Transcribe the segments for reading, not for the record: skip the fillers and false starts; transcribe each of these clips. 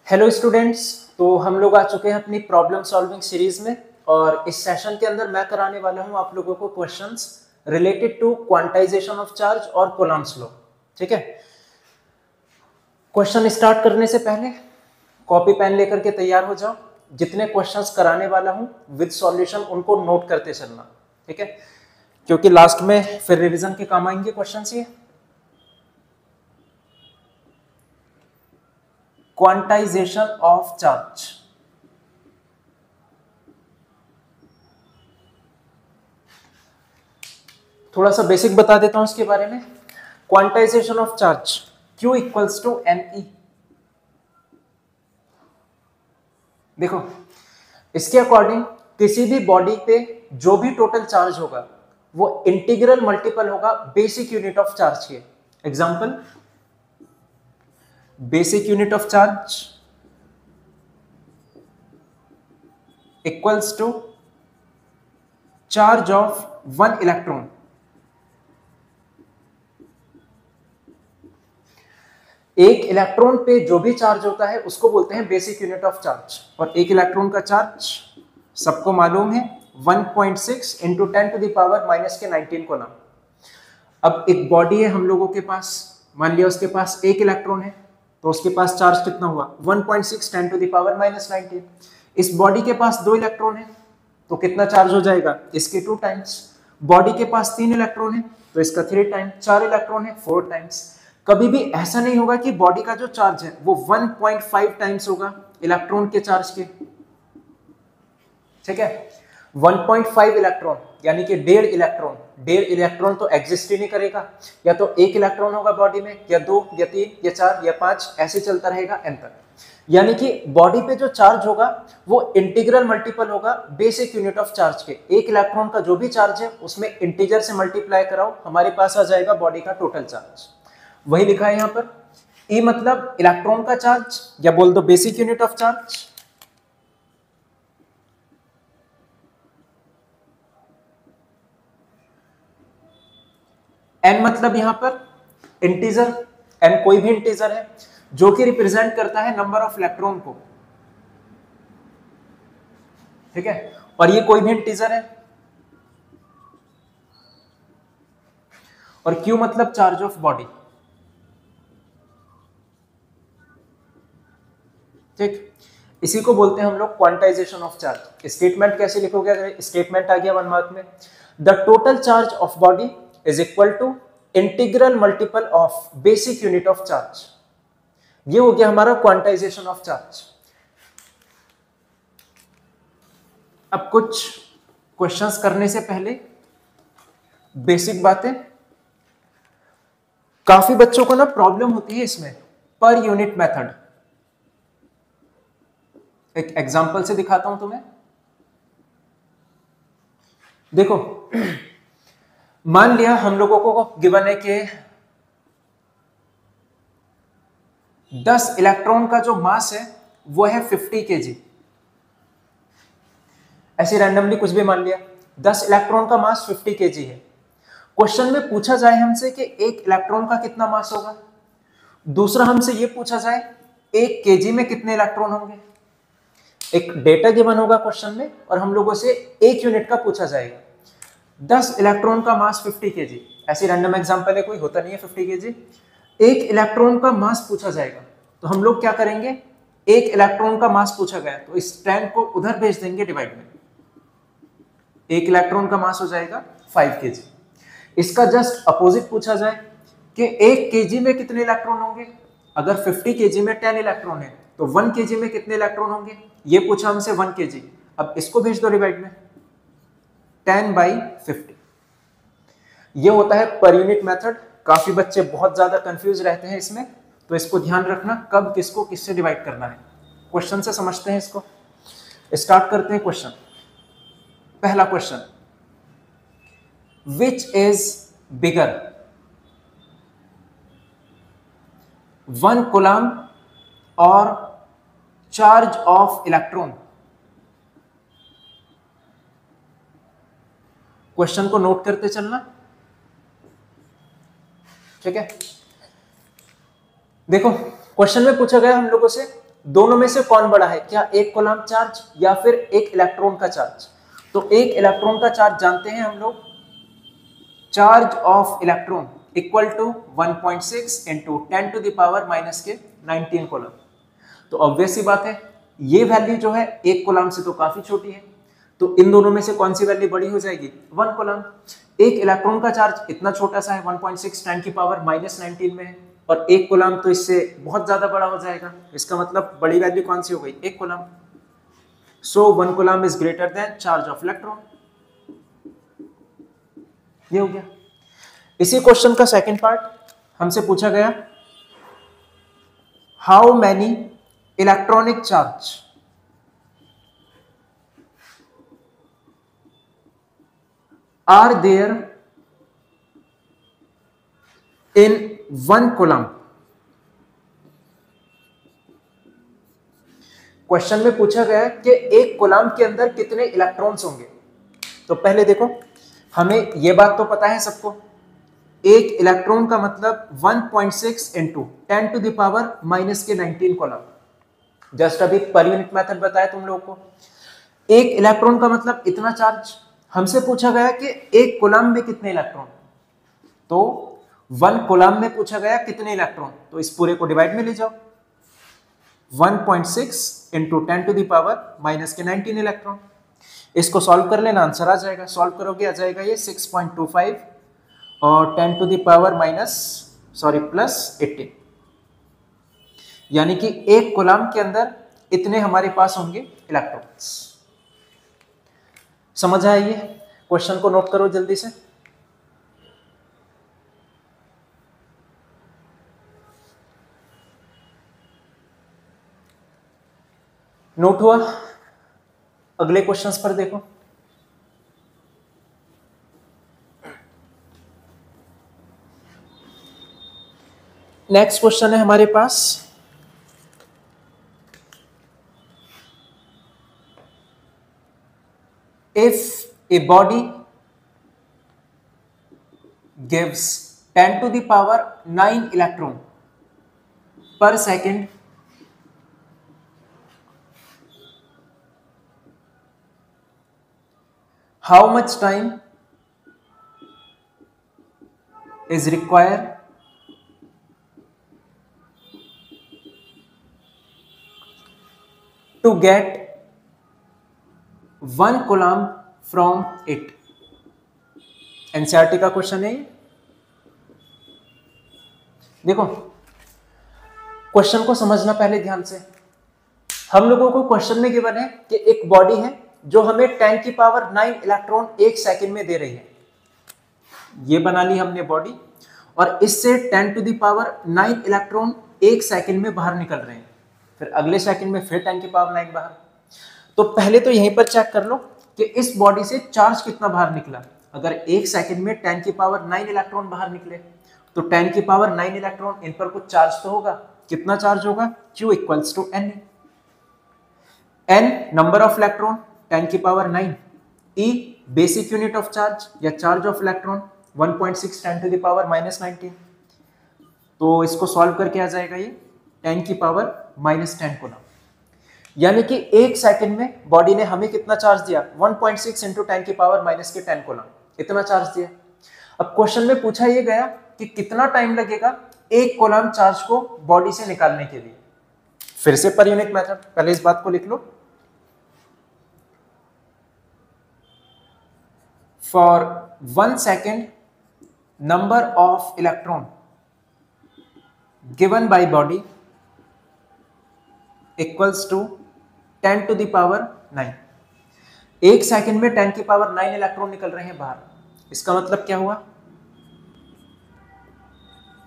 Hello students. तो हम लोग आ चुके हैं अपनी प्रॉब्लम सॉल्विंग सीरीज में और इस सेशन के अंदर मैं कराने वाला हूं आप लोगों को questions related to quantization of charge और कूलम्ब्स लॉ। ठीक है, क्वेश्चन स्टार्ट करने से पहले कॉपी पेन लेकर के तैयार हो जाओ। जितने क्वेश्चंस कराने वाला हूं विद सॉल्यूशन उनको नोट करते चलना, ठीक है, क्योंकि लास्ट में फिर रिवीजन के काम आएंगे क्वेश्चंस। ये क्वांटाइजेशन ऑफ चार्ज, थोड़ा सा बेसिक बता देता हूं इसके बारे में। Quantization of charge, Q equals to NE। देखो, इसके अकॉर्डिंग किसी भी बॉडी पे जो भी टोटल चार्ज होगा वो इंटीग्रल मल्टीपल होगा बेसिक यूनिट ऑफ चार्ज के। Example, basic unit of charge equals to charge of 1 electron. एक इलेक्ट्रॉन पे जो भी चार्ज होता है उसको बोलते हैं बेसिक यूनिट ऑफ चार्ज। और एक इलेक्ट्रॉन का चार्ज सबको मालूम है 1.6 into 10 to the power minus के 19 को ना। अब एक बॉडी है हम लोगों के पास, मान लिया उसके पास एक इलेक्ट्रॉन है, तो उसके पास चार्ज कितना हुआ 1.6 10 टू द पावर माइनस 19। इस बॉडी के पास 2 इलेक्ट्रॉन है तो कितना चार्ज हो जाएगा, इसके 2 टाइम्स। बॉडी के पास 3 इलेक्ट्रॉन है तो इसका 3 टाइम्स। 4 इलेक्ट्रॉन है 4 टाइम्स। कभी भी ऐसा नहीं होगा कि बॉडी का जो चार्ज है वो 1.5 टाइम्स होगा इलेक्ट्रॉन के चार्ज के। ठीक है, 1.5 इलेक्ट्रॉन यानी कि 1.5 इलेक्ट्रॉन। 1.5 इलेक्ट्रॉन तो एग्जिस्ट ही नहीं करेगा, या तो 1 इलेक्ट्रॉन होगा बॉडी में, या 2 या 3 या 4 या 5, ऐसे चलता रहेगा n तक। यानी कि बॉडी पे जो चार्ज होगा वो इंटीग्रल मल्टीपल होगा बेसिक यूनिट ऑफ चार्ज के। एक इलेक्ट्रॉन का जो भी चार्ज है उसमें इंटीजर से मल्टीप्लाई कराओ, हमारे पास आ जाएगा बॉडी का टोटल चार्ज। वही लिखा है यहां पर। E मतलब इलेक्ट्रॉन का चार्ज, या बोल दो basic unit of charge. N मतलब यहां पर इंटीजर, N कोई भी इंटीजर है जो कि रिप्रेजेंट करता है नंबर ऑफ इलेक्ट्रॉन को। ठीक है, और ये कोई भी इंटीजर है। और Q मतलब चार्ज ऑफ बॉडी। ठीक, इसी को बोलते हैं हम लोग क्वांटाइजेशन ऑफ चार्ज। स्टेटमेंट कैसे लिखोगे, अगर स्टेटमेंट आ गया 1 मार्क में, the total charge of body is equal to integral multiple of basic unit of charge. ये हो गया हमारा क्वांटाइजेशन ऑफ चार्ज। अब कुछ क्वेश्चंस करने से पहले बेसिक बातें। काफी बच्चों को ना प्रॉब्लम होती है इसमें पर यूनिट मेथड। एक एग्जांपल से दिखाता हूं तुम्हें। देखो, मान लिया हम लोगों को गिवन है कि 10 इलेक्ट्रॉन का जो मास है वो है 50 kg। ऐसे रैंडमली कुछ भी मान लिया, 10 इलेक्ट्रॉन का मास 50 kg है। क्वेश्चन में पूछा जाए हमसे कि एक इलेक्ट्रॉन का कितना मास होगा। दूसरा हमसे ये पूछा जाए 1 kg में कितने इलेक्ट्रॉन होंगे। एक डेटा गिवन होगा क्वेश्चन में और हम लोगों से एक यूनिट का पूछा जाएगा। 10 इलेक्ट्रॉन का मास 50 kg, ऐसी रैंडम एग्जांपल है, कोई होता नहीं है 50 kg। एक इलेक्ट्रॉन का मास पूछा जाएगा तो हम लोग क्या करेंगे, एक इलेक्ट्रॉन का मास पूछा गया तो इस 10 को उधर भेज देंगे डिवाइड में। एक इलेक्ट्रॉन का मास हो जाएगा 5 kg। इसका जस्ट अपोजिट पूछा जाए कि 1 kg में कितने इलेक्ट्रॉन होंगे। अगर 50 kg में 10 इलेक्ट्रॉन है तो 1 kg में कितने इलेक्ट्रॉन होंगे, ये पूछा हमसे 1 kg। अब इसको भेज दो डिवाइड में 10/50। ये होता है पर यूनिट मेथड। काफी बच्चे बहुत ज्यादा कंफ्यूज रहते हैं इसमें, तो इसको ध्यान रखना कब किसको किससे डिवाइड करना है। क्वेश्चन से समझते हैं इसको, स्टार्ट करते हैं क्वेश्चन। पहला question, which is bigger 1 coulomb और चार्ज ऑफ इलेक्ट्रॉन। क्वेश्चन को नोट करते चलना, ठीक है। देखो, क्वेश्चन में पूछा गया हम लोगों से दोनों में से कौन बड़ा है, क्या एक कूलम्ब चार्ज या फिर एक इलेक्ट्रॉन का चार्ज? तो एक इलेक्ट्रॉन का चार्ज जानते हैं हम लोग, charge of electron equal to 1.6 into 10 to the power minus के 19 कूलम्ब। तो ऑब्वियस सी बात है, ये वैल्यू जो है एक कूलम्ब से तो काफी छोटी है, तो इन दोनों में से कौन सी वैल्यू बड़ी हो जाएगी, 1 कूलम्ब। एक इलेक्ट्रॉन का चार्ज इतना छोटा सा है, 1.6 10 की पावर माइनस 19 में है, और एक कूलम्ब तो इससे बहुत ज्यादा बड़ा हो जाएगा, इसका मतलब बड़ी वैल्यू कौन सी हो गई, एक coulomb. So 1 coulomb is greater than charge of electron. ये हो गया। इसी क्वेश्चन का सेकंड पार्ट हमसे पूछा गया, how many electronic charge are there in 1 coulomb. Question में पूछा गया कि एक कूलम्ब के अंदर कितने इलेक्ट्रॉन्स होंगे। तो पहले देखो, हमें यह बात तो पता है सबको, एक इलेक्ट्रॉन का मतलब 1.6 into 10 to the power minus के 19 कूलम्ब। जस्ट अभी पर यूनिट मेथड बताया तुम लोगों को। एक इलेक्ट्रॉन का मतलब इतना चार्ज। हमसे पूछा गया कि एक कूलम्ब में कितने इलेक्ट्रॉन, तो 1 कूलम्ब में पूछा गया कितने इलेक्ट्रॉन, तो इस पूरे को डिवाइड में ले जाओ, 1.6 into 10 to the power minus के 19 इलेक्ट्रॉन। इसको सॉल्व कर लेना, आंसर आ जाएगा। सॉल्व करोगे आ जाएगा ये 6.25 और 10 टू द पावर प्लस 18, यानी कि एक कूलम्ब के अंदर इतने हमारे पास होंगे इलेक्ट्रॉन्स। समझ आया? ये क्वेश्चन को नोट करो जल्दी से। नोट हुआ? अगले क्वेश्चंस पर देखो। नेक्स्ट क्वेश्चन है हमारे पास, if a body gives 10 to the power 9 electron per second, how much time is required to get 1 coulomb from it? NCERT का क्वेश्चन है। देखो, क्वेश्चन को समझना पहले ध्यान से। हम लोगों को क्वेश्चन में गिवन है कि एक बॉडी है जो हमें 10 की पावर 9 इलेक्ट्रॉन एक सेकंड में दे रही है। ये बना ली हमने बॉडी, और इससे 10 टू द पावर 9 इलेक्ट्रॉन एक सेकंड में बाहर निकल रहे हैं, फिर अगले सेकंड में फिर 10 की पावर 9 बाहर। तो पहले तो यहीं पर चेक कर लो कि इस बॉडी से चार्ज कितना बाहर निकला। अगर एक सेकंड में 10 की पावर 9 इलेक्ट्रॉन बाहर निकले, तो 10 की पावर 9 इलेक्ट्रॉन, इन पर कुछ चार्ज तो होगा। कितना चार्ज होगा? Q equals to N। N number of electron, 10 की power 9। E basic unit of charge या charge of electron, 1.6 10 to the power minus 19। तो इसको सॉल्व करके आ जाएगा ये 10 की पावर माइनस 10 कूलम्ब। यानी कि एक सेकंड में बॉडी ने हमें कितना चार्ज दिया, 1.6 इंटू 10 की पावर माइनस के 10 कूलम्ब, इतना चार्ज दिया। अब क्वेश्चन में पूछा ये गया कि कितना टाइम लगेगा एक कूलम्ब चार्ज को बॉडी से निकालने के लिए। फिर से पर यूनिट मेथड, पहले इस बात को लिख लो। For 1 second number of electron given by body equals to 10 to the power 9। एक सेकंड में 10 की पावर 9 इलेक्ट्रॉन निकल रहे हैं बाहर। इसका मतलब क्या हुआ?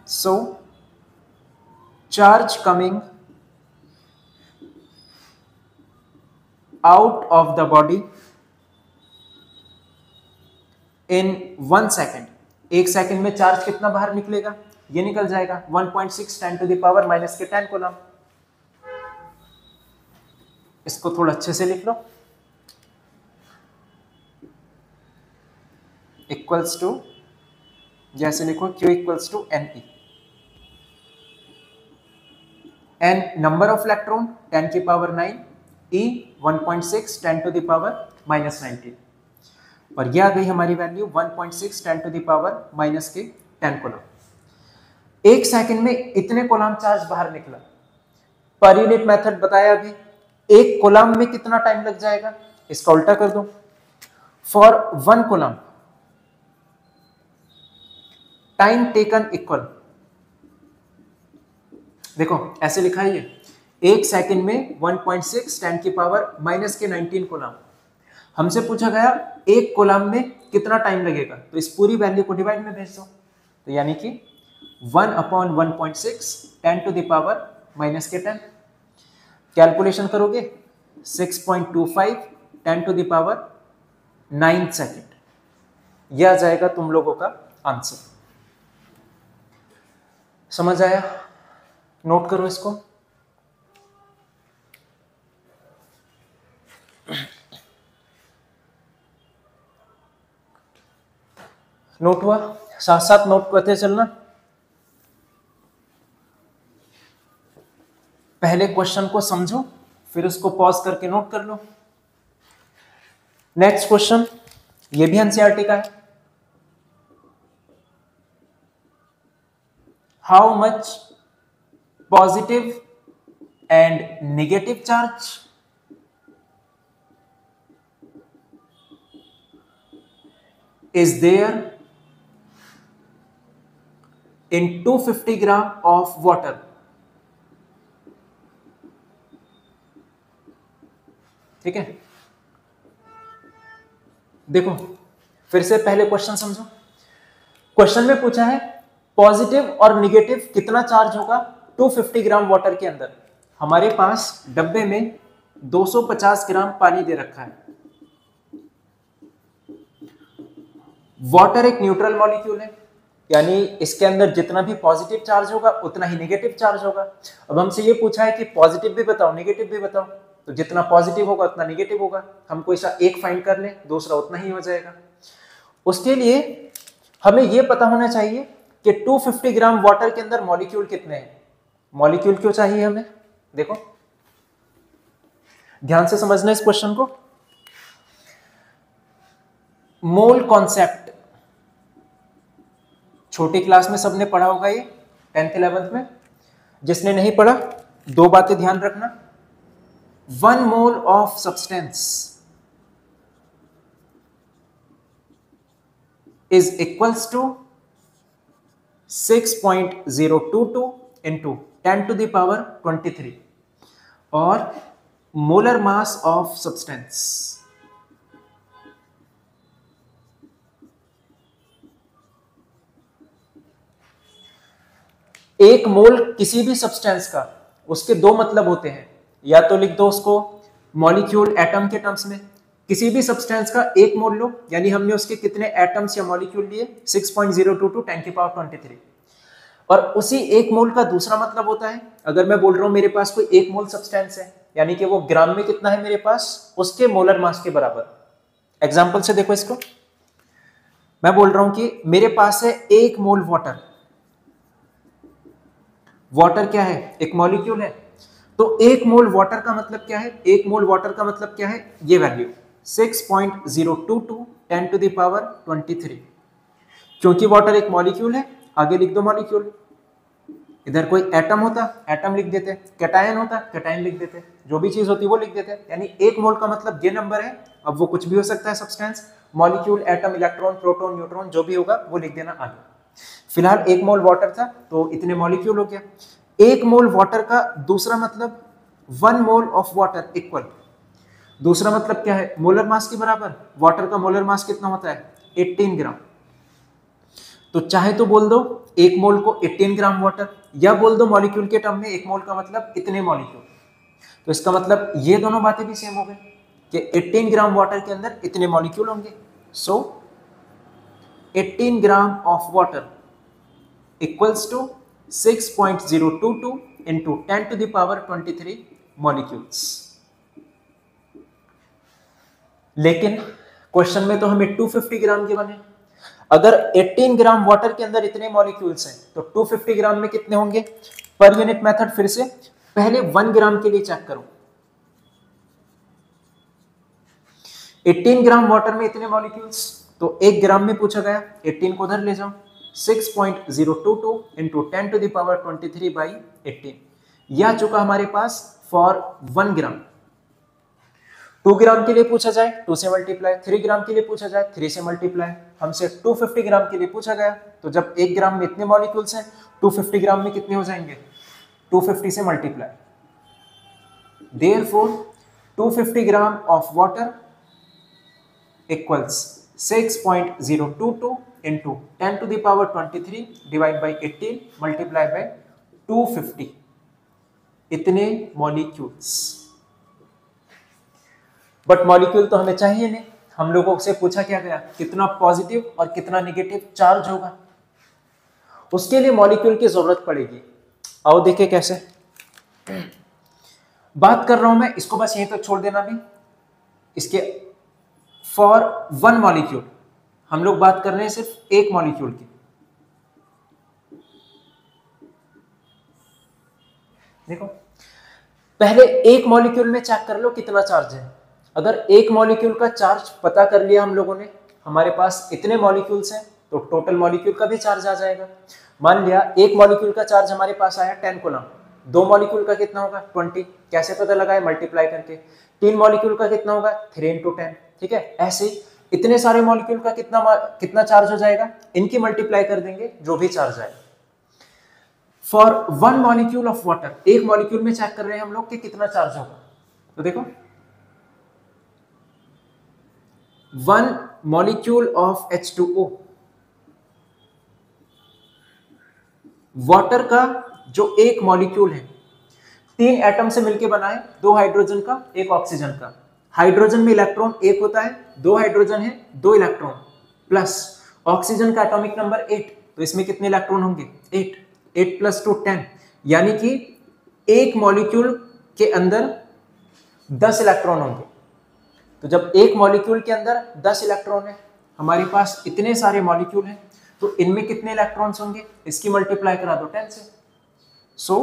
So charge coming out of the body in 1 second. एक सेकंड में चार्ज कितना बाहर निकलेगा? ये निकल जाएगा 1.6 10 टू द पावर माइनस के 10 कूलम्ब। इसको थोड़ा अच्छे से लिख लो, इक्वल्स टू, जैसे लिखो Q equals to NE। n number of electron 10 की power 9, E 1.6 10 to the power -19, और ये आ गई हमारी value 1.6 10 to the power -10 coulomb. एक सेकंड में इतने कूलम चार्ज बाहर निकला। पर यूनिट मेथड बताया अभी, एक कूलम में कितना टाइम लग जाएगा, इसका उल्टा कर दो। For 1 coulomb time taken equal, देखो ऐसे लिखा है ये, एक सेकंड में 1.6 10 की पावर -19 कूलम। हमसे पूछा गया एक कूलम में कितना टाइम लगेगा, तो इस पूरी वैल्यू को डिवाइड में भेज दो, तो यानी कि 1/1.6 10 टू द पावर -10। कैलकुलेशन करोगे 6.25 10 टू द पावर 9 सेकेंड, यह आ जाएगा तुम लोगों का आंसर। समझ आया? नोट करो इसको। नोट हुआ? साथ साथ नोट करते चलना। पहले क्वेश्चन को समझो, फिर उसको पॉज करके नोट कर लो। नेक्स्ट क्वेश्चन, ये भी एनसीईआरटी का है। How much positive and negative charge is there in 250 gram of water? ठीक है, देखो फिर से पहले क्वेश्चन समझो। क्वेश्चन में पूछा है पॉजिटिव और निगेटिव कितना चार्ज होगा 250 ग्राम वाटर के अंदर। हमारे पास डब्बे में 250 ग्राम पानी दे रखा है। वाटर एक न्यूट्रल मॉलिक्यूल है, यानी इसके अंदर जितना भी पॉजिटिव चार्ज होगा उतना ही नेगेटिव चार्ज होगा। अब हमसे ये पूछा है कि पॉजिटिव भी बताओ नेगेटिव भी बताओ, तो जितना पॉजिटिव होगा उतना नेगेटिव होगा। हम कोई सा एक फाइंड कर ले, दूसरा उतना ही हो जाएगा। उसके लिए हमें ये पता होना चाहिए कि 250 ग्राम वाटर के अंदर मॉलिक्यूल कितने हैं। मॉलिक्यूल क्यों चाहिए हमें, देखो ध्यान से समझना इस क्वेश्चन को। मोल कॉन्सेप्ट छोटी क्लास में सबने पढ़ा होगा, ये 10th 11th में। जिसने नहीं पढ़ा, दो बातें ध्यान रखना। 1 mole of substance is equals to 6.022 into 10 to the power 23, और मोलर मास ऑफ सब्सटेंस एक मोल किसी भी सब्सटेंस का, उसके दो मतलब होते हैं। या तो लिख दो उसको मॉलिक्यूल एटम के टर्म्स में, किसी भी सब्सटेंस का एक मोल लो, यानी हमने उसके कितने एटम्स या मॉलिक्यूल लिए 6.022 10 की पावर 23। और उसी एक मोल का दूसरा मतलब होता है, अगर मैं बोल रहा हूं मेरे पास कोई एक मोल सब्सटेंस है, यानी कि वो ग्राम में कितना है मेरे पास, उसके मोलर मास के बराबर। एग्जाम्पल से देखो इसको, मैं बोल रहा हूं कि मेरे पास है 1 मोल वाटर। वाटर क्या है, एक मॉलिक्यूल है, तो 1 मोल वाटर का मतलब क्या है, 1 मोल वाटर का मतलब क्या है, ये वैल्यू 6.022 10 टू द पावर 23। क्योंकि वाटर एक मॉलिक्यूल है, आगे लिख दो मॉलिक्यूल। इधर कोई एटम होता, एटम लिख देते, कैटायन होता, कैटायन लिख देते, जो भी चीज होती वो लिख देते। यानी 1 मोल का मतलब ये नंबर है। अब वो कुछ भी हो सकता है substance, molecule, atom, electron, proton, neutron, जो भी होगा वो लिख देना आगे। फिलहाल 1 मोल वाटर था तो इतने मॉलिक्यूल हो गया। 1 मोल वाटर का दूसरा मतलब 1 मोल ऑफ वाटर इक्वल, दूसरा मतलब क्या है, मोलर मास के बराबर। वाटर का मोलर मास कितना होता है, 18 ग्राम। तो चाहे तो बोल दो 1 मोल को 18 ग्राम वाटर, या बोल दो मॉलिक्यूल के टर्म में 1 मोल का मतलब इतने मॉलिक्यूल। तो इसका मतलब ये दोनों बातें भी सेम हो गई कि 18 ग्राम वाटर के अंदर इतने मॉलिक्यूल होंगे। So 18 gram of water equals to 6.022 into 10 to the power 23 molecules। लेकिन क्वेश्चन में तो हमें 250 ग्राम के बने। अगर 18 ग्राम वाटर के अंदर इतने मॉलिक्यूल्स हैं तो 250 ग्राम में कितने होंगे, पर यूनिट मेथड फिर से पहले 1 ग्राम के लिए चेक करो। 18 ग्राम वाटर में इतने मॉलिक्यूल्स, तो 1 ग्राम में पूछा गया, 18 को उधर ले जाओ, 6.022 into 10 to the power 23 by 18, यह आ चुका हमारे पास फॉर 1 ग्राम। 2 ग्राम के लिए पूछा जाए 2 से मल्टीप्लाई, 3 ग्राम के लिए पूछा जाए 3 से मल्टीप्लाई, हमसे 250 ग्राम के लिए पूछा गया, तो जब 1 ग्राम में इतने मॉलिक्यूल्स हैं 250 ग्राम में कितने हो जाएंगे, 250 से multiply. Therefore 250 gram of water equals 6.022 into 10 to the power 23 divide by 18 multiply by 250, इतने मॉलिक्यूल्स। बट मॉलिक्यूल तो हमें चाहिए नहीं, हम लोगों से पूछा क्या गया, कितना पॉजिटिव और कितना नेगेटिव चार्ज होगा, उसके लिए मॉलिक्यूल की जरूरत पड़ेगी। आओ देखें कैसे बात कर रहा हूं मैं, इसको बस यहीं तक छोड़ देना भी। इसके फॉर 1 मॉलिक्यूल हम लोग बात कर रहे हैं सिर्फ एक मॉलिक्यूल की। देखो पहले एक मॉलिक्यूल में चेक कर लो कितना चार्ज है। अगर एक मॉलिक्यूल का चार्ज पता कर लिया हम लोगों ने, हमारे पास इतने मॉलिक्यूल्स हैं, तो टोटल मॉलिक्यूल का भी चार्ज आ जाएगा। मान लिया एक मॉलिक्यूल का चार्ज हमारे पास आया 10 कूलम, 2 मॉलिक्यूल का कितना होगा 20, कैसे पता लगाए, मल्टीप्लाई करके। 3 मॉलिक्यूल का कितना होगा 3 इंटू 10, ठीक है। ऐसे इतने सारे मॉलिक्यूल का कितना चार्ज हो जाएगा, इनकी मल्टीप्लाई कर देंगे, जो भी चार्ज आएगा। फॉर 1 मॉलिक्यूल ऑफ वाटर, एक मॉलिक्यूल में चेक कर रहे हैं हम लोग कि कितना चार्ज होगा, तो देखो 1 मॉलिक्यूल ऑफ H2O, वाटर का जो एक मॉलिक्यूल है 3 एटम से मिलकर बना है, 2 हाइड्रोजन का 1 ऑक्सीजन का। हाइड्रोजन में इलेक्ट्रॉन 1 होता है, 2 हाइड्रोजन है 2 इलेक्ट्रॉन, प्लस ऑक्सीजन का एटॉमिक नंबर 8, तो इसमें कितने इलेक्ट्रॉन होंगे 8, 8 प्लस 2 10, यानी कि एक मॉलिक्यूल के अंदर 10 इलेक्ट्रॉन होंगे। तो जब एक मॉलिक्यूल के अंदर 10 इलेक्ट्रॉन है, हमारे पास इतने सारे मॉलिक्यूल हैं, तो इनमें कितने इलेक्ट्रॉन्स होंगे, इसकी मल्टीप्लाई करा दो 10 से। सो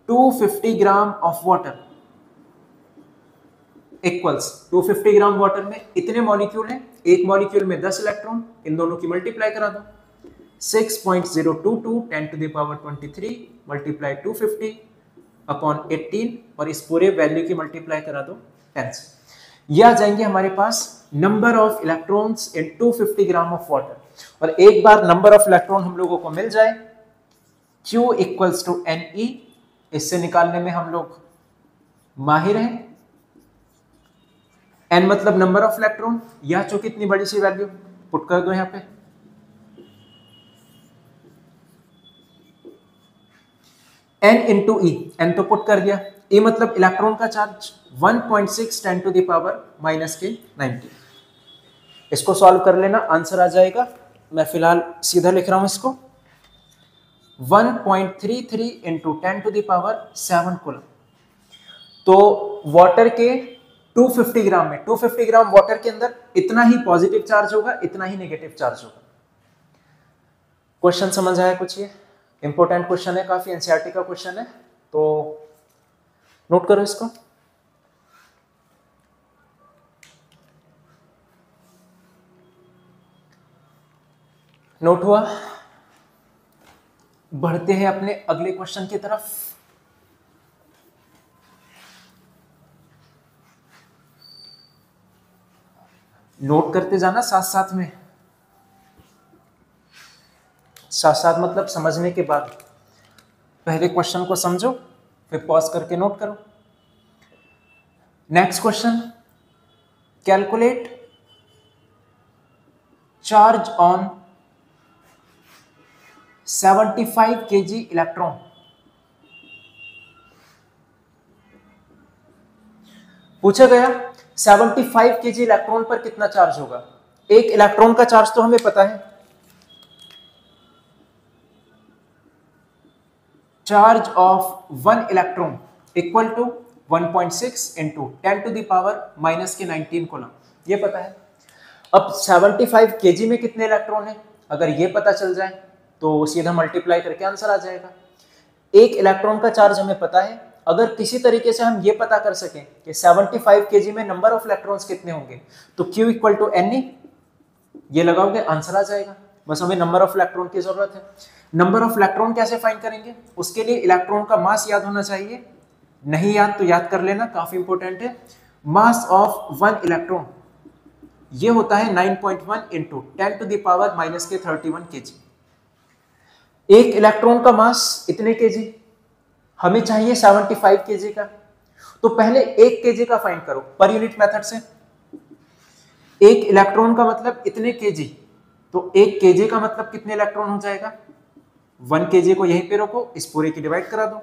250 gram of water equals 250 gram water में इतने मॉलिक्यूल हैं, एक मॉलिक्यूल में 10 इलेक्ट्रॉन, इन दोनों की मल्टीप्लाई करा दो 6.022 10 to the power 23 multiply 250 upon 18, और इस पूरे वैल्यू की मल्टीप्लाई करा दो 10 से। ये आ जाएंगे हमारे पास number of electrons in 250 gram of water. और एक बार नंबर ऑफ इलेक्ट्रॉन हम लोगों को मिल जाए, Q इक्वल्स टू Ne, इससे निकालने में हम लोग माहिर हैं। N मतलब नंबर ऑफ इलेक्ट्रॉन, या चूंकि इतनी बड़ी सी वैल्यू पुट कर दो यहां पे, N इंटू E, N तो पुट कर दिया, E मतलब इलेक्ट्रॉन का चार्ज 1.6 10 टू द पावर -90। इसको सॉल्व कर लेना, आंसर आ जाएगा। मैं फिलहाल सीधा लिख रहा हूं इसको, 1.33 into 10 to the power 7 coulomb. तो वाटर के 250 ग्राम में, 250 ग्राम वाटर के अंदर इतना ही पॉजिटिव चार्ज होगा, इतना ही नेगेटिव चार्ज होगा। क्वेश्चन समझ आया कुछ? ये इंपॉर्टेंट क्वेश्चन है, काफी एनसीईआरटी का क्वेश्चन है, तो नोट करो इसको। नोट हुआ? बढ़ते हैं अपने अगले क्वेश्चन की तरफ। नोट करते जाना साथ साथ में, साथ साथ मतलब समझने के बाद। पहले क्वेश्चन को समझो, फिर पॉज करके नोट करो। Next question, calculate charge on 75 kg electron. पूछा गया 75 kg इलेक्ट्रॉन पर कितना चार्ज होगा। एक इलेक्ट्रॉन का चार्ज तो हमें पता है, charge of 1 electron equal to 1.6 into 10 to the power -19 coulomb, ये पता है। अब 75 kg में कितने इलेक्ट्रॉन है, अगर ये पता चल जाए तो सीधा मल्टीप्लाई करके आंसर आ जाएगा। एक इलेक्ट्रॉन का चार्ज हमें पता है, अगर किसी तरीके से हम ये पता कर सकें कि 75 kg में नंबर ऑफ इलेक्ट्रॉन्स कितने होंगे, तो Q इक्वल टू Ne, ये लगाओगे आंसर आ जाएगा। बस हमें नंबर ऑफ इलेक्ट्रॉन की जरूरत है। नंबर ऑफ इलेक्ट्रॉन कैसे फाइंड करेंगे? उसके लिए इलेक्ट्रॉन का मास याद होना चाहिए, नहीं याद तो याद कर लेना, काफी इंपॉर्टेंट है। मास ऑफ वन इलेक्ट्रॉन ये होता है 9.1 into 10 to the power minus के 31 kg। एक इलेक्ट्रॉन का मास इतने केजी, हमें चाहिए 75 kg का, तो पहले 1 kg का फाइंड करो पर यूनिट मेथड से। एक इलेक्ट्रॉन का मतलब इतने केजी, तो 1 kg का मतलब कितने इलेक्ट्रॉन हो जाएगा? 1 kg को यहीं पे रखो, इस पूरे की डिवाइड करा दो,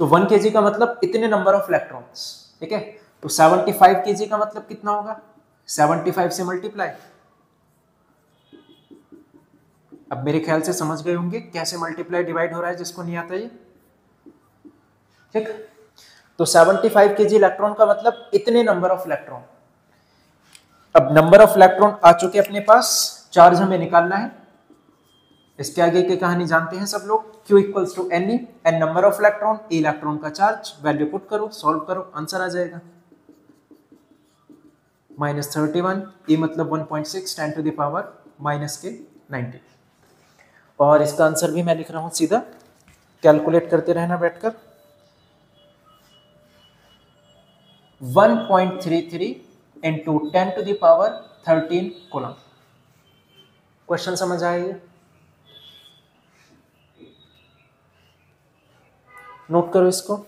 तो 1 kg का मतलब इतने नंबर ऑफ इलेक्ट्रॉन्स, ठीक है। तो 75 kg का मतलब कितना होगा? 75 से मल्टीप्लाई। अब मेरे ख्याल से समझ गए होंगे कैसे मल्टीप्लाई डिवाइड हो रहा है, जिसको नहीं आता ये, ठीक। तो 75 kg इलेक्ट्रॉन का मतलब इतने नंबर ऑफ इलेक्ट्रॉन। अब नंबर ऑफ इलेक्ट्रॉन आ चुके अपने पास, चार्ज हमें निकालना है। इसके आगे की कहानी जानते हैं सब लोग। Q equals to Ne, N number of electron, e electron का चार्ज, वैल्यू पुट करो, सॉल्व करो, आंसर आ जाएगा -31, ए मतलब 1.6 10 टू द पावर माइनस के 90। और इसका आंसर भी मैं लिख रहा हूं सीधा, कैलकुलेट करते रहना बैठकर। 1.33 into 10 to the power 13 coulomb. Question समझ आएगा? नोट करो इसको।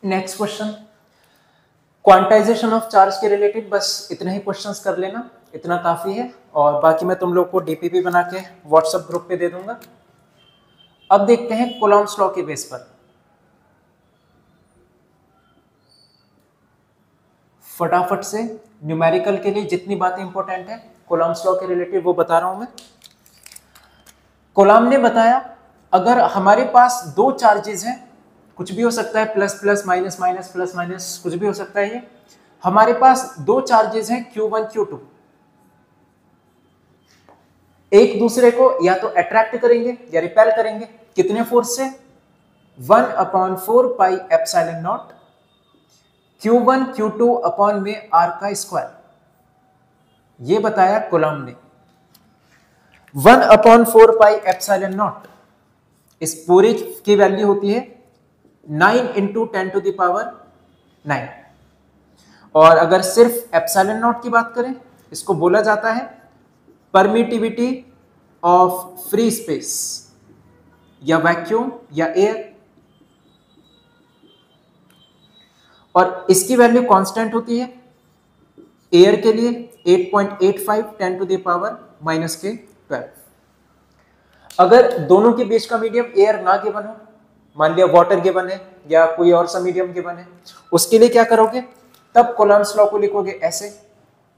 Next question, quantization of charge के रिलेटेड बस इतना ही क्वेश्चंस कर लेना, इतना काफी है। और बाकी मैं तुम लोग को डीपीपी बना के व्हाट्सएप ग्रुप पे दे दूंगा। अब देखते हैं कूलम्ब्स लॉ के बेस पर। फटाफट से न्यूमेरिकल के लिए जितनी बातें इंपॉर्टेंट है कूलम्ब्स लॉ के रिलेटेड वो बता रहा हूं मैं। कूलम्ब ने बताया अगर हमारे पास दो चार्जेस हैं, कुछ भी हो सकता है, plus plus minus minus plus minus कुछ भी हो सकता है, ये हमारे पास दो चार्जेस हैं Q1 Q2, एक दूसरे को या तो अट्रैक्ट करेंगे या रिपेल करेंगे, कितने फोर्स से? 1/4 pi epsilon naught Q1 Q2 upon में R का स्क्वायर, ये बताया कूलम्ब ने। 1/4 पाई एप्सिलॉन नॉट, इस पूरी की वैल्यू होती है 9 इंटू 10 टू द पावर 9। और अगर सिर्फ एप्सिलॉन नॉट की बात करें, इसको बोला जाता है परमिटिविटी ऑफ फ्री स्पेस या वैक्यूम या एयर, और इसकी वैल्यू कांस्टेंट होती है एयर के लिए 8.85 10 टू द पावर माइनस के 12। अगर दोनों के बीच का मीडियम एयर ना गिवन हो, मान लिया वाटर गिवन है या कोई और सा मीडियम गिवन है, उसके लिए क्या करोगे? तब कूलम्ब्स लॉ को लिखोगे ऐसे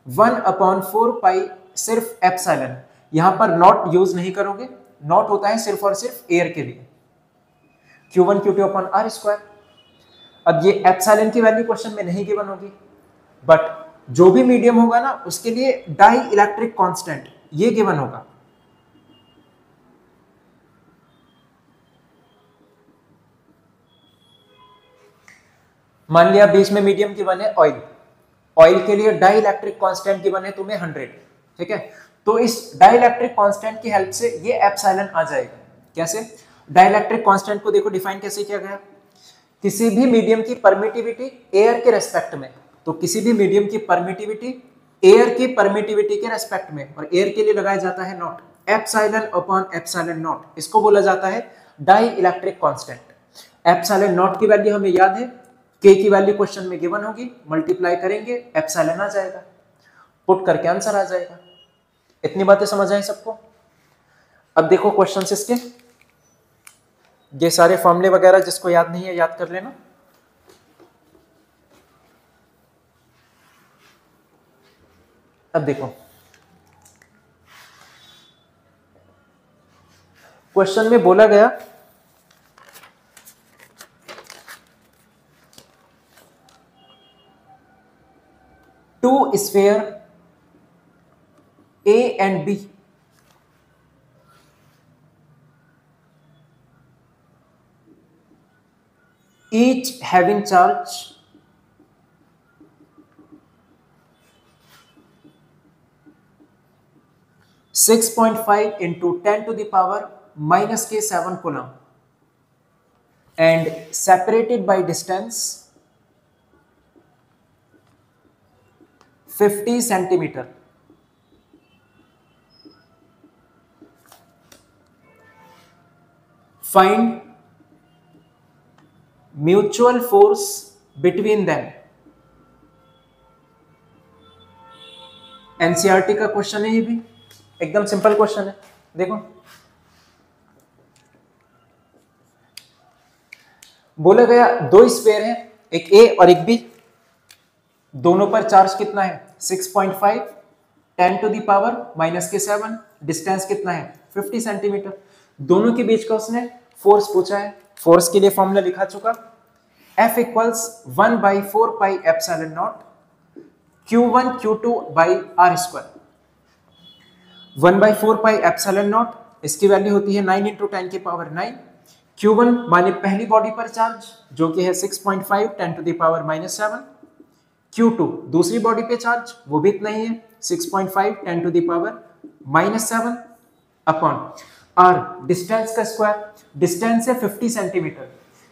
1/4 पाई सिर्फ एप्सिलॉन, यहां पर नॉट यूज नहीं करोगे, नॉट होता है सिर्फ और सिर्फ एयर के लिए, Q1 Q2 upon R square. अब ये एप्सिलॉन की वैल्यू क्वेश्चन में नहीं गिवन होगी, बट जो भी मीडियम होगा ना उसके लिए डाई इलेक्ट्रिक कांस्टेंट ये गिवन होगा। मान लिया बीच में मीडियम गिवन है ऑयल, ऑयल के लिए डाई इलेक्ट्रिक कांस्टेंट गिवन है तुम्हें 100, ठीक है। तो इस डाई इलेक्ट्रिक कांस्टेंट की हेल्प से ये एप्सिलॉन आ जाएगा। कैसे? डाई इलेक्ट्रिक कांस्टेंट को देखो डिफाइन कैसे किया गया, किसी भी मीडियम की परमिटिविटी एयर के रेस्पेक्ट में, तो किसी भी मीडियम की परमिटिविटी एयर की परमिटिविटी के रेस्पेक्ट में, और एयर के लिए लगाया जाता है naught, epsilon upon epsilon naught, इसको बोला जाता है dielectric constant. Epsilon naught की वैल्यू हमें याद है, के की वैल्यू क्वेश्चन में गिवन होगी, मल्टीप्लाई करेंगे एप्सिलॉन आ जाएगा, पुट करके आंसर आ जाएगा। इतनी बातें समझ आई सबको? अब देखो क्वेश्चंस इसके, ये सारे फॉर्मूले वगैरह जिसको याद नहीं है याद कर लेना। अब देखो क्वेश्चन में बोला गया two sphere A and B each having charge 6.5 into 10 to the power minus k 7 coulomb and separated by distance 50 centimeter. Find mutual force between them. NCERT का क्वेश्चन है, ये भी एकदम सिंपल क्वेश्चन है. देखो बोला गया दो स्फीयर है, एक ए और एक बी, दोनों पर चार्ज कितना है 6.5, 10 टू दी पावर माइनस के 7, डिस्टेंस कितना है 50 सेंटीमीटर. दोनों के बीच का उसने फोर्स पूछा है. फोर्स के लिए फॉर्मूला लिखा चुका, F equals 1/4 pi epsilon naught Q1 Q2 by r square. 1/4 pi epsilon naught, इसकी वैल्यू होती है 9 इंटू 10 की पावर 9. Q1 माने पहली बॉडी पर चार्ज जो कि है 6.5, 10 to the power minus 7. Q2 दूसरी बॉडी पे चार्ज, वो भी इतना ही है 6.5, 10 to the power minus 7 upon r distance का स्क्वायर. डिस्टेंस है 50 सेंटीमीटर,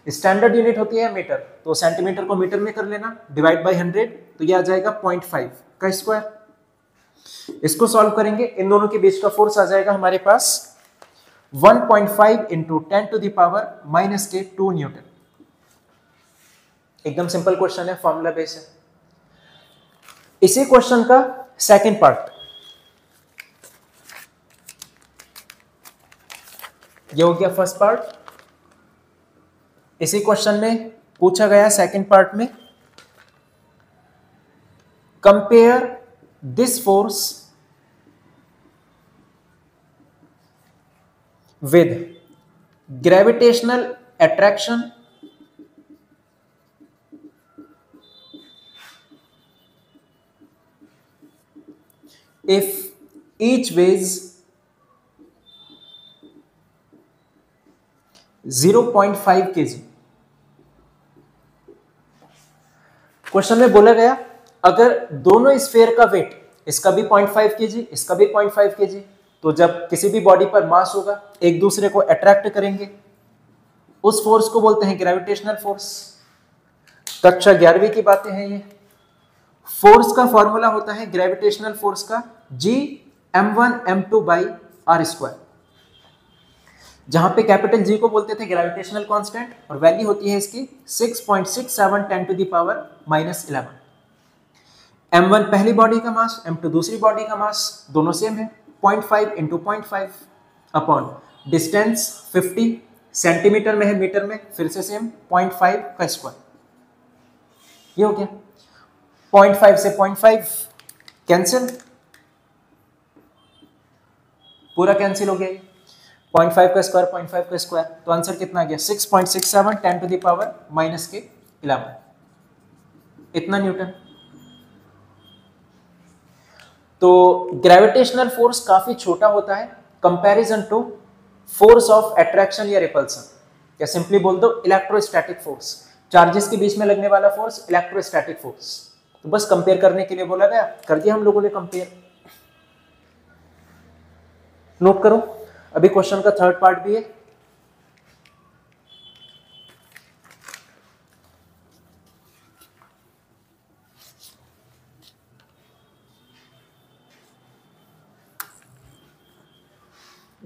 स्टैंडर्ड यूनिट होती है मीटर, तो सेंटीमीटर को मीटर में कर लेना, डिवाइड बाय 100, तो ये आ जाएगा 0.5 का स्क्वायर. इसको सॉल्व करेंगे, इन दोनों के बीच का फोर्स आ जाएगा हमारे पास 1.5 into 10 to the power minus के 2 न्यूटन. एकदम सिंपल क्वेश्चन है, फॉर्मूला बेस है. इसी क्वेश्चन का सेकंड पार्ट, ये हो गया फर्स्ट पार्ट. इसी क्वेश्चन में पूछा गया सेकंड पार्ट में, compare this force with gravitational attraction if each weighs 0.5 kg. Question में बोला गया अगर दोनों स्फीयर का वेट, इसका भी 0.5 kg, इसका भी 0.5 kg, तो जब किसी भी बॉडी पर मास होगा एक दूसरे को अट्रैक्ट करेंगे, उस फोर्स को बोलते हैं ग्रेविटेशनल फोर्स. कक्षा 11वीं की बातें हैं ये. फोर्स का फॉर्मूला होता है ग्रेविटेशनल फोर्स का G m1 m2 by r square, जहां पे कैपिटल G को बोलते थे ग्रेविटेशनल कांस्टेंट और वैल्यू होती है इसकी 6.67 10 to the power minus 11. m1 पहली बॉडी का मास, m2 दूसरी बॉडी का मास, दोनों सेम है 0.5 इंटू 0.5 अपॉन डिस्टेंस 50 सेंटीमीटर में है, मीटर में फिर से सेम 0.5 का स्क्वायर. ये हो गया 0.5 से 0.5 कैंसिल, पूरा कैंसिल हो गया. 0.5 का स्क्वायर 0.5 का स्क्वायर, तो आंसर कितना आ गया 6.67 10 टू दी पावर माइनस के 11, इतना न्यूटन. तो ग्रेविटेशनल फोर्स काफी छोटा होता है comparison to force of attraction या रिपल्सन, या सिंपली बोल दो इलेक्ट्रोस्टैटिक फोर्स. चार्जेस के बीच में लगने वाला फोर्स इलेक्ट्रोस्टैटिक फोर्स. तो बस कंपेयर करने के लिए बोला गया, कर दिया हम लोगों ने कंपेयर. नोट करो, अभी क्वेश्चन का थर्ड पार्ट भी है.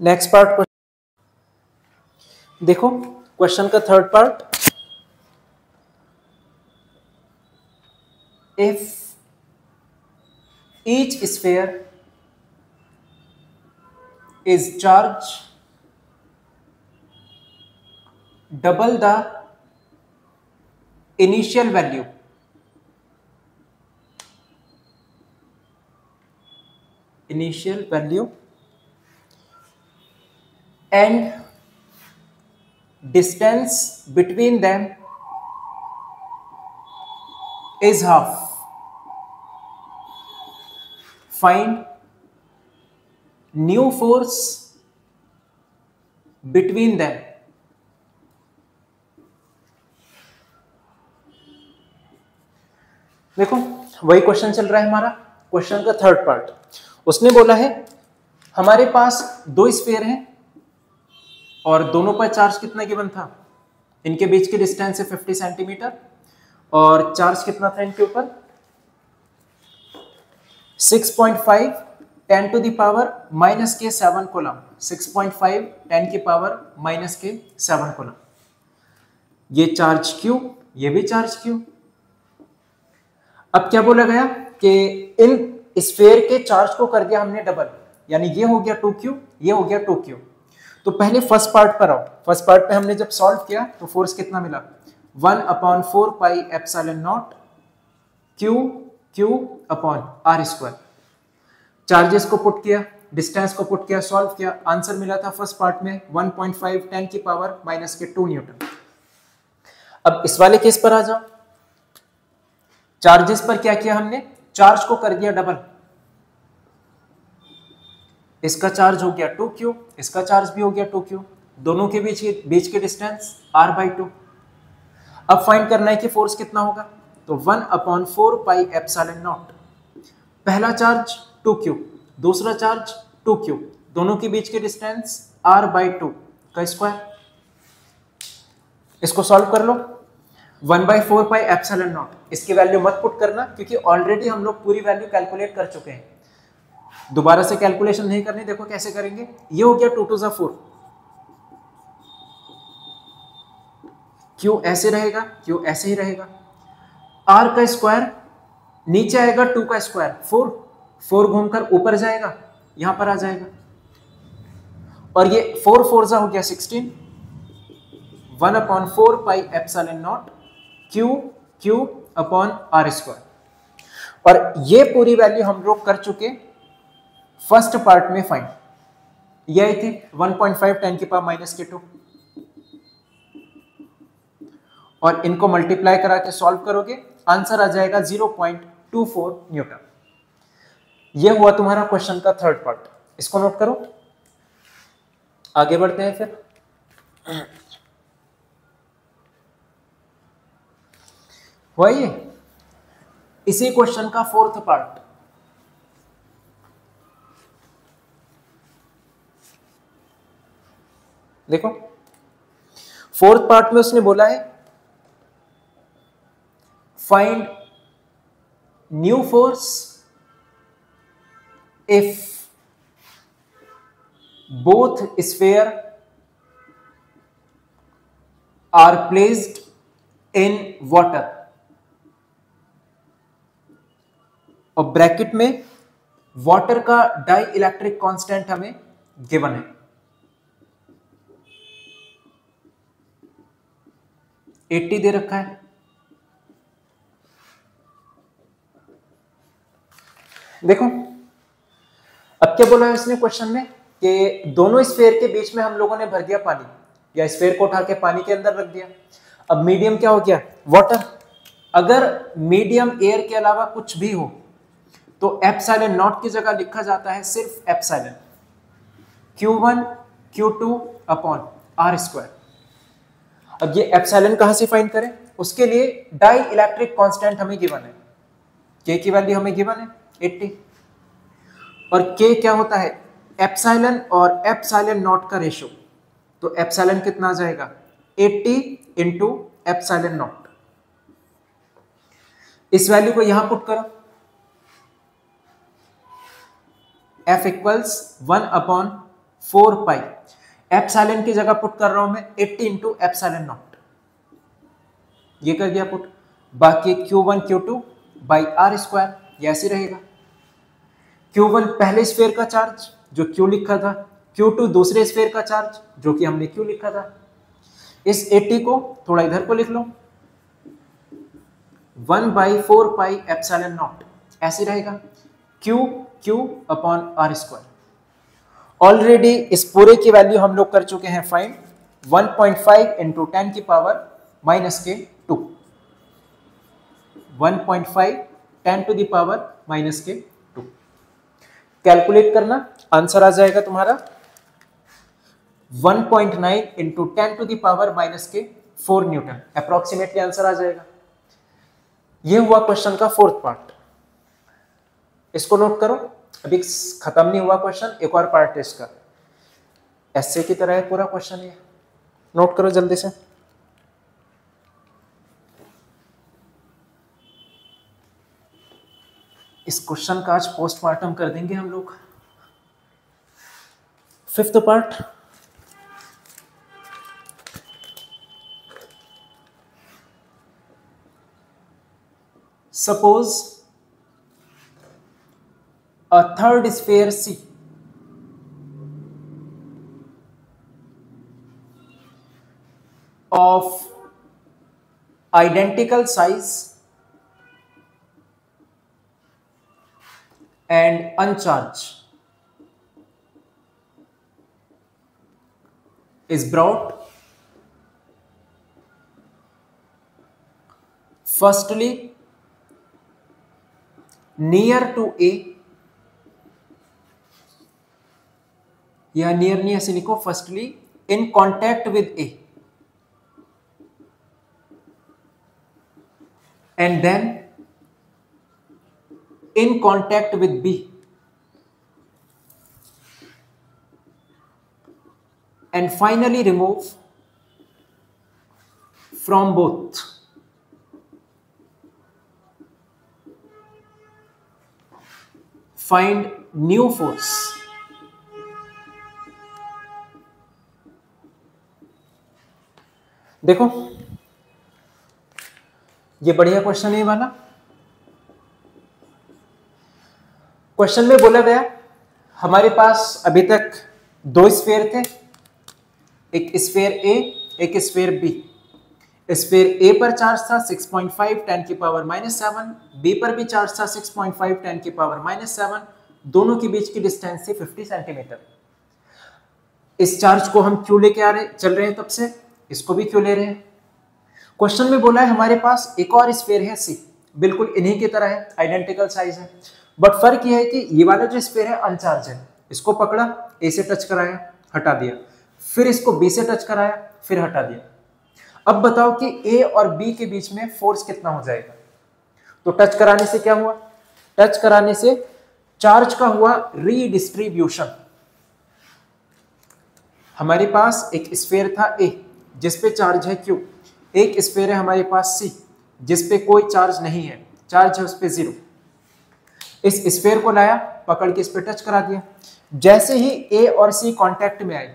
नेक्स्ट पार्ट देखो, क्वेश्चन का third part, if each sphere is charged double the initial value and distance between them is half, find new force between them. देखो वही क्वेश्चन चल रहा है हमारा, क्वेश्चन का थर्ड पार्ट। उसने बोला है हमारे पास दो स्फीयर हैं और दोनों पर चार्ज कितना गिवन था, इनके बीच की डिस्टेंस है 50 सेंटीमीटर और चार्ज कितना था इनके ऊपर 6.5 10 टू द पावर माइनस के 7 कूलम, 6.5 10 की पावर माइनस के 7 कूलम। ये चार्ज Q, ये भी चार्ज Q। अब क्या बोला गया कि इन स्फीयर के चार्ज को कर दिया हमने डबल, यानी ये हो गया 2Q, ये हो गया 2Q। तो पहले फर्स्ट पार्ट पर आओ। फर्स्ट पार्ट पे हमने जब सॉल्व किया तो फोर्स कितना मिला 1/4 pi epsilon not Q upon R square. Charges को पुट किया, डिस्टेंस को पुट किया, सॉल्व किया, आंसर मिला था फर्स्ट पार्ट में 1.5 10 की पावर माइनस के 2 न्यूटन। अब इस वाले केस पर आ जाओ। चार्जेस पर क्या किया हमने, चार्ज को कर दिया डबल। इसका चार्ज हो गया 2Q, इसका चार्ज भी हो गया 2Q, दोनों के बीच की डिस्टेंस R/2। अब फाइंड करना है कि फोर्स कितना होगा, तो 1/4 पाई एप्सिलॉन नॉट। पहला चार्ज 2Q, दूसरा चार्ज 2Q, दोनों के बीच की डिस्टेंस R/2 का स्क्वायर। इसको सॉल्व कर लो। 1/4 पाई एप्सिलॉन नॉट, इसकी वैल्यू मत पुट करना क्योंकि ऑलरेडी हम लोग पूरी वैल्यू कैलकुलेट कर चुके हैं, दोबारा से कैलकुलेशन नहीं करनी। देखो कैसे करेंगे, ये हो गया 2 टू 4, Q ऐसे रहेगा, Q ऐसे ही रहेगा, R का स्क्वायर नीचे आएगा 2 का स्क्वायर 4 घूमकर ऊपर जाएगा, यहां पर आ जाएगा, और ये 4 4 हो गया 16, 1/4 pi epsilon not Q upon R square. और ये पूरी वैल्यू हम लोग कर चुके फर्स्ट पार्ट में फाइंड, ये आई थी 1.5 10 की पावर माइनस के 2, और इनको मल्टीप्लाई करा के सॉल्व करोगे आंसर आ जाएगा 0.24 न्यूटन। ये हुआ तुम्हारा क्वेश्चन का थर्ड पार्ट, इसको नोट करो। आगे बढ़ते हैं फिर। हुआ ये इसी क्वेश्चन का फोर्थ पार्ट। देखो फोर्थ पार्ट में उसने बोला है find new force if both sphere are placed in water, और ब्रैकेट में वाटर का डाई इलेक्ट्रिक कांस्टेंट हमें गिवन है 80 दे रखा है। देखो अब क्या बोला है इसने क्वेश्चन में कि दोनों स्फीयर के बीच में हम लोगों ने भर दिया पानी, या स्फीयर को उठा के पानी के अंदर रख दिया। अब मीडियम क्या हो गया, वाटर। अगर मीडियम एयर के अलावा कुछ भी हो तो एप्सिलॉन नॉट की जगह लिखा जाता है सिर्फ epsilon, Q1 Q2 upon R square. अब ये एप्सिलॉन कहां से फाइंड करें, उसके लिए डाई इलेक्ट्रिक कांस्टेंट हमें गिवन है, K की वैल्यू हमें गिवन है 80, और K क्या होता है एप्सिलॉन और एप्सिलॉन नॉट का रेशो, तो एप्सिलॉन कितना आ जाएगा 80 इंटू एप्सिलॉन नॉट। इस वैल्यू को यहां पुट करो, F इक्वल्स 1/4 पाई, एप्सिलॉन की जगह पुट कर रहा हूं मैं 80 इंटू एप्सिलॉन नॉट, ये कर दिया पुट। बाकी Q1 Q2 by R square, ये ऐसे रहेगा। Q1 पहले स्फीयर का चार्ज जो Q लिखा था, Q2 दूसरे स्फीयर का चार्ज जो कि हमने Q लिखा था। इस 80 को थोड़ा इधर को लिख लो, 1/4 पाई एप्सिलॉन नॉट ऐसे रहेगा, Q upon R square. Already इस पूरे की वैल्यू हम लोग कर चुके हैं फाइंड, 1.5 इंटू 10 की पावर माइनस के 2, 1.5 10 टू द पावर माइनस के 2। कैलकुलेट करना, आंसर आ जाएगा तुम्हारा 1.9 इंटू 10⁻⁻⁴ न्यूटन, अप्रोक्सीमेटली आंसर आ जाएगा। ये हुआ क्वेश्चन का फोर्थ पार्ट, इसको नोट करो। अभी खत्म नहीं हुआ क्वेश्चन, एक और पार्ट है इसका, ऐसे की तरह है पूरा क्वेश्चन, ये नोट करो जल्दी से। इस क्वेश्चन का आज पोस्टमार्टम कर देंगे हम लोग। Fifth part, suppose a third sphere C of identical size and uncharged is brought firstly near to A, या नियर नहीं ऐसे लिखो, firstly in contact with A and then in contact with B and finally remove from both. Find new force. देखो ये बढ़िया question है वाला। Question में बोला गया हमारे पास अभी तक दो स्फीयर थे, एक स्फीयर ए, एक स्फीयर बी। स्फीयर ए पर चार्ज था 6.5 10⁻⁻⁷, बी पर भी चार्ज था 6.5 10⁻⁻⁷, दोनों के बीच की डिस्टेंस थी 50 सेंटीमीटर। इस चार्ज को हम क्यों लेके आ रहे चल रहे हैं, तब से इसको भी क्यों ले रहे हैं। क्वेश्चन में बोला है हमारे पास एक और स्फीयर है सी, बिल्कुल इन्हीं की तरह है, आइडेंटिकल साइज है, बट फर्क यह है कि ये वाला जो स्फीयर है अनचार्ज है। इसको पकड़ा, ए से टच कराया, हटा दिया, फिर इसको बी से टच कराया, फिर हटा दिया। अब बताओ कि ए और बी के बीच में फोर्स कितना हो जाएगा। तो टच कराने से क्या हुआ, टच कराने से चार्ज का हुआ रीडिस्ट्रीब्यूशन। हमारे पास एक स्फीयर था ए जिसपे चार्ज है Q, एक स्फीयर है हमारे पास C जिसपे कोई चार्ज नहीं है, चार्ज है उस पे 0। इस स्फीयर को लाया, पकड़ के इस पे टच करा दिया। जैसे ही A और C कांटेक्ट में आए,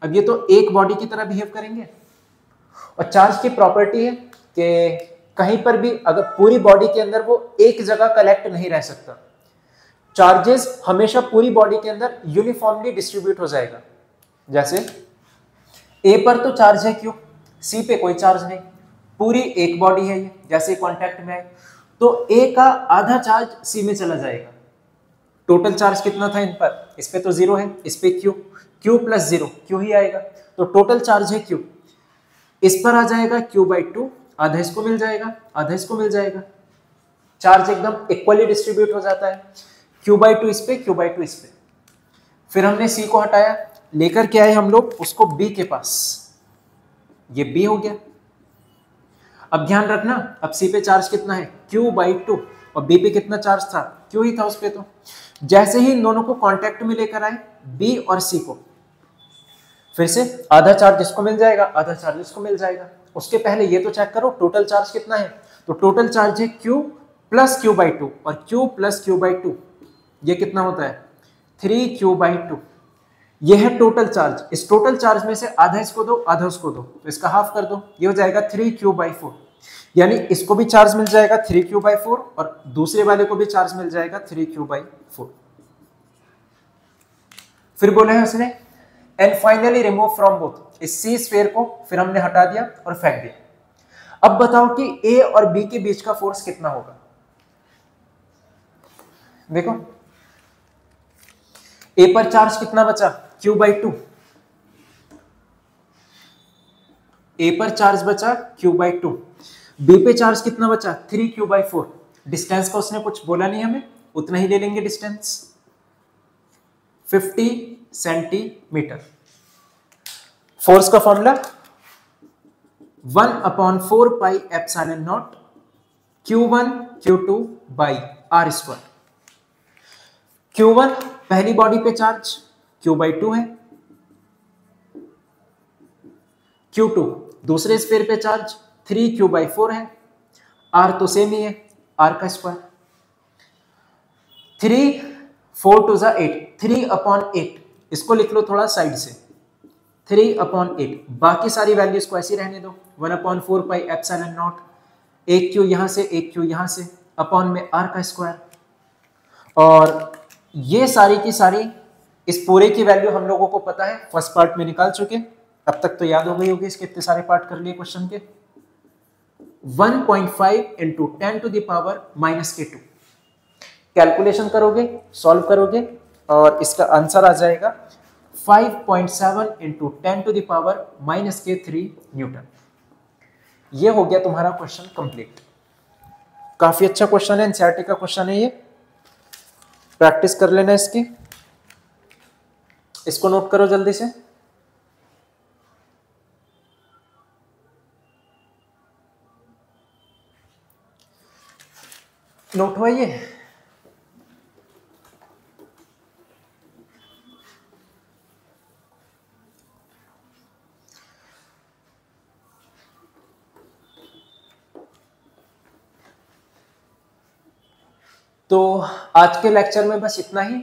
अब ये तो एक बॉडी की तरह बिहेव करेंगे, और चार्ज की प्रॉपर्टी है कि कहीं पर भी अगर पूरी बॉडी के अंदर वो एक जगह कलेक्ट नहीं रह सकता, चार्जेस हमेशा पूरी बॉडी के अंदर यूनिफॉर्मली डिस्ट्रीब्यूट हो जाएगा। जैसे ए पर तो चार्ज है Q, सी पे कोई चार्ज नहीं, पूरी एक बॉडी है ये, जैसे कांटेक्ट में है तो ए का आधा चार्ज सी में चला जाएगा। टोटल चार्ज कितना था इन पर, इस पे तो 0 है, इस पे Q प्लस 0 Q ही आएगा, तो टोटल चार्ज है Q। इस पर आ जाएगा Q/2, आधा इसको मिल जाएगा, आधा इसको मिल जाएगा, चार्ज एकदम इक्वली डिस्ट्रीब्यूट हो जाता है। Q/2 इस पे, Q/2 इस पे। फिर हमने C को हटाया, लेकर के आए हम लोग उसको B के पास, ये B हो गया। अब ध्यान रखना, अब C पे चार्ज कितना है Q/2, और B पे कितना चार्ज था, Q ही था उस पे। तो जैसे ही इन दोनों को कांटेक्ट में लेकर आए B और C को, फिर से आधा चार्ज इसको मिल जाएगा, आधा चार्ज इसको मिल जाएगा। उसके पहले ये तो चेक करो टोटल चार्ज कितना है, तो टोटल चार्ज है Q प्लस Q/2, और Q प्लस Q/2 ये कितना होता है 3Q/2। ये है टोटल चार्ज। इस टोटल चार्ज में से आधा इसको दो, आधा उसको दो, तो इसका हाफ कर दो, ये हो जाएगा 3Q/4। यानी इसको भी चार्ज मिल जाएगा 3Q/4 और दूसरे वाले को भी चार्ज मिल जाएगा 3Q/4। फिर बोला है उसने and finally remove from both, इस सी स्फीयर को फिर हमने हटा दिया और फेंक दिया। अब बताओ कि ए और बी के बीच का फोर्स कितना होगा। देखो ए पर चार्ज कितना बचा Q/2, ए पर चार्ज बचा Q/2, बी पे चार्ज कितना बचा 3Q/4। डिस्टेंस का उसने कुछ बोला नहीं हमें, उतना ही ले लेंगे डिस्टेंस। 50 सेंटीमीटर। फोर्स का formula 1/4 pi epsilon naught Q1 Q2 by r square. Q1 पहली बॉडी पे चार्ज Q/2 है, Q2 दूसरे स्फीयर पे चार्ज 3Q/4 है, R तो सेम ही है, R का स्क्वायर। 3 4 2 8, 3/8 इसको लिख लो थोड़ा साइड से, 3/8। बाकी सारी वैल्यूज को ऐसी रहने दो, 1/4 पाई एप्सिलॉन नॉट, एक Q यहां से एक Q यहां से, अपॉन में R का स्क्वायर। और ये सारी की सारी इस पूरे की वैल्यू हम लोगों को पता है, फर्स्ट पार्ट में निकाल चुके। अब तक तो याद हो गई होगी, इसके इतने सारे पार्ट कर लिए क्वेश्चन के। 1.5 इंटू 10⁻⁻²। कैलकुलेशन करोगे, सॉल्व करोगे और इसका आंसर आ जाएगा 5.7 इंटू 10⁻⁻³ न्यूटन। ये हो गया तुम्हारा क्वेश्चन कंप्लीट। काफी अच्छा क्वेश्चन है, एनसीईआरटी का क्वेश्चन है ये, प्रैक्टिस कर लेना इसकी। इसको नोट करो जल्दी से। नोट हुआ ये? तो आज के लेक्चर में बस इतना ही।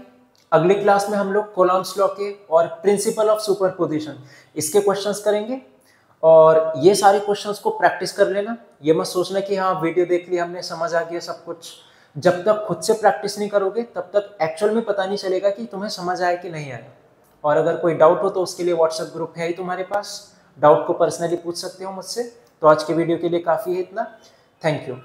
अगली क्लास में हम लोग कोलॉम्स लॉ के और प्रिंसिपल ऑफ सुपरपोजिशन इसके क्वेश्चंस करेंगे। और ये सारे क्वेश्चंस को प्रैक्टिस कर लेना। ये मत सोचना कि हाँ वीडियो देख ली हमने, समझ आ गया सब कुछ। जब तक खुद से प्रैक्टिस नहीं करोगे तब तक एक्चुअल में पता नहीं चलेगा कि तुम्हें समझ आया कि नहीं आया। और अगर कोई डाउट हो तो उसके लिए व्हाट्सएप ग्रुप है ही तुम्हारे पास, डाउट को पर्सनली पूछ सकते हो मुझसे। तो आज के वीडियो के लिए काफ़ी है इतना। Thank you.